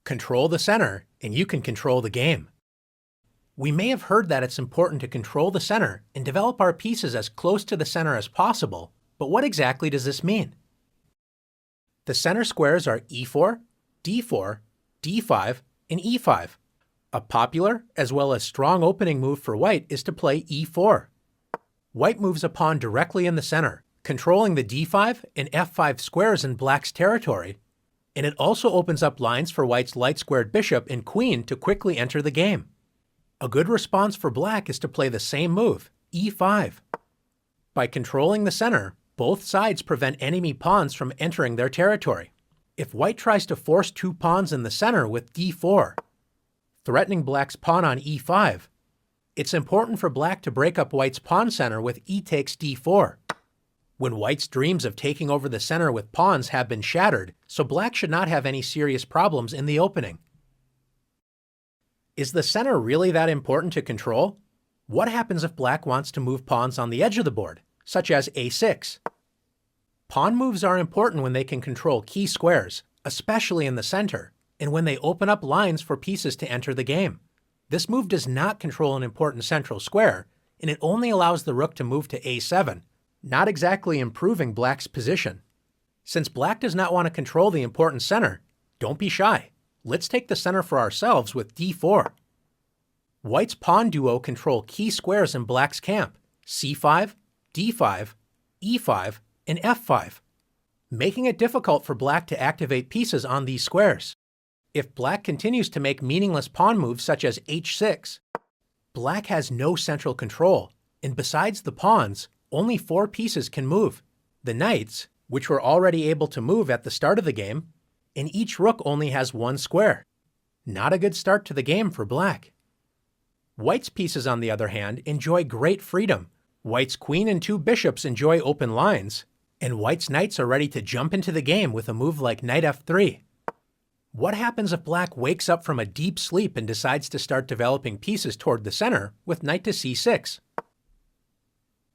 Control the center, and you can control the game. We may have heard that it's important to control the center and develop our pieces as close to the center as possible, but what exactly does this mean? The center squares are e4, d4, d5, and e5. A popular, as well as strong opening move for white is to play e4. White moves a pawn directly in the center, controlling the d5 and f5 squares in black's territory, and it also opens up lines for white's light-squared bishop and queen to quickly enter the game. A good response for black is to play the same move, e5. By controlling the center, both sides prevent enemy pawns from entering their territory. If white tries to force two pawns in the center with d4, threatening black's pawn on e5, it's important for black to break up white's pawn center with e takes d4. When white's dreams of taking over the center with pawns have been shattered, so black should not have any serious problems in the opening. Is the center really that important to control? What happens if black wants to move pawns on the edge of the board, such as a6? Pawn moves are important when they can control key squares, especially in the center, and when they open up lines for pieces to enter the game. This move does not control an important central square, and it only allows the rook to move to a7, not exactly improving black's position. Since black does not want to control the important center, don't be shy. Let's take the center for ourselves with d4. White's pawn duo control key squares in black's camp, c5, d5, e5, and f5, making it difficult for black to activate pieces on these squares. If black continues to make meaningless pawn moves such as h6, black has no central control, and besides the pawns, only 4 pieces can move: the knights, which were already able to move at the start of the game, and each rook only has 1 square. Not a good start to the game for black. White's pieces, on the other hand, enjoy great freedom. White's queen and 2 bishops enjoy open lines, and white's knights are ready to jump into the game with a move like knight f3. What happens if black wakes up from a deep sleep and decides to start developing pieces toward the center with knight to c6?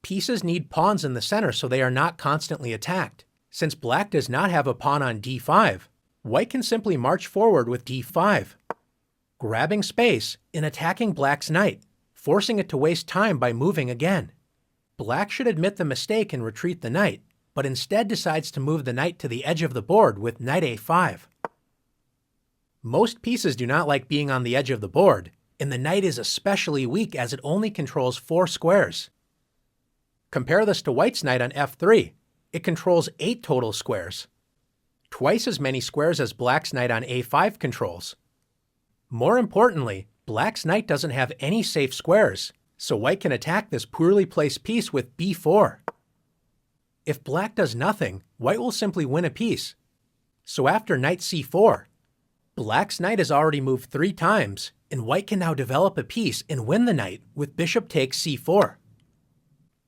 Pieces need pawns in the center so they are not constantly attacked. Since black does not have a pawn on d5, white can simply march forward with d5, grabbing space and attacking black's knight, forcing it to waste time by moving again. Black should admit the mistake and retreat the knight, but instead decides to move the knight to the edge of the board with knight a5. Most pieces do not like being on the edge of the board, and the knight is especially weak as it only controls 4 squares. Compare this to white's knight on f3. It controls 8 total squares, twice as many squares as black's knight on a5 controls. More importantly, black's knight doesn't have any safe squares, so white can attack this poorly placed piece with b4. If black does nothing, white will simply win a piece. So after knight c4, black's knight has already moved 3 times, and white can now develop a piece and win the knight with bishop takes c4.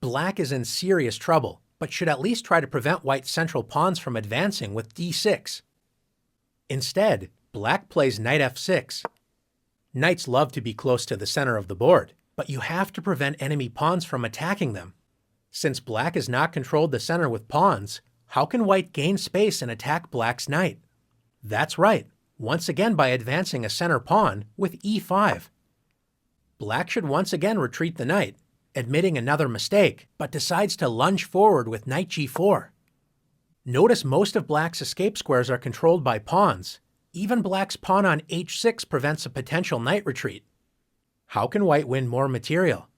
Black is in serious trouble, but should at least try to prevent white's central pawns from advancing with d6. Instead, black plays knight f6. Knights love to be close to the center of the board, but you have to prevent enemy pawns from attacking them. Since black has not controlled the center with pawns, how can white gain space and attack black's knight? That's right, once again by advancing a center pawn with e5. Black should once again retreat the knight, admitting another mistake, but decides to lunge forward with knight g4. Notice most of black's escape squares are controlled by pawns. Even black's pawn on h6 prevents a potential knight retreat. How can white win more material?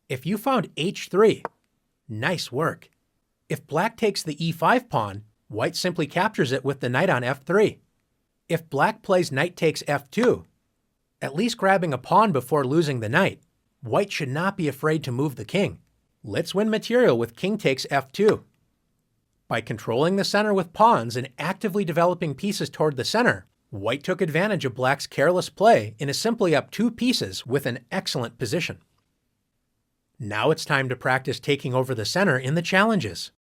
If you found h3, nice work. If black takes the e5 pawn, white simply captures it with the knight on f3. If black plays knight takes f2, at least grabbing a pawn before losing the knight, white should not be afraid to move the king. Let's win material with king takes f2. By controlling the center with pawns and actively developing pieces toward the center, white took advantage of black's careless play and is simply up 2 pieces with an excellent position. Now it's time to practice taking over the center in the challenges.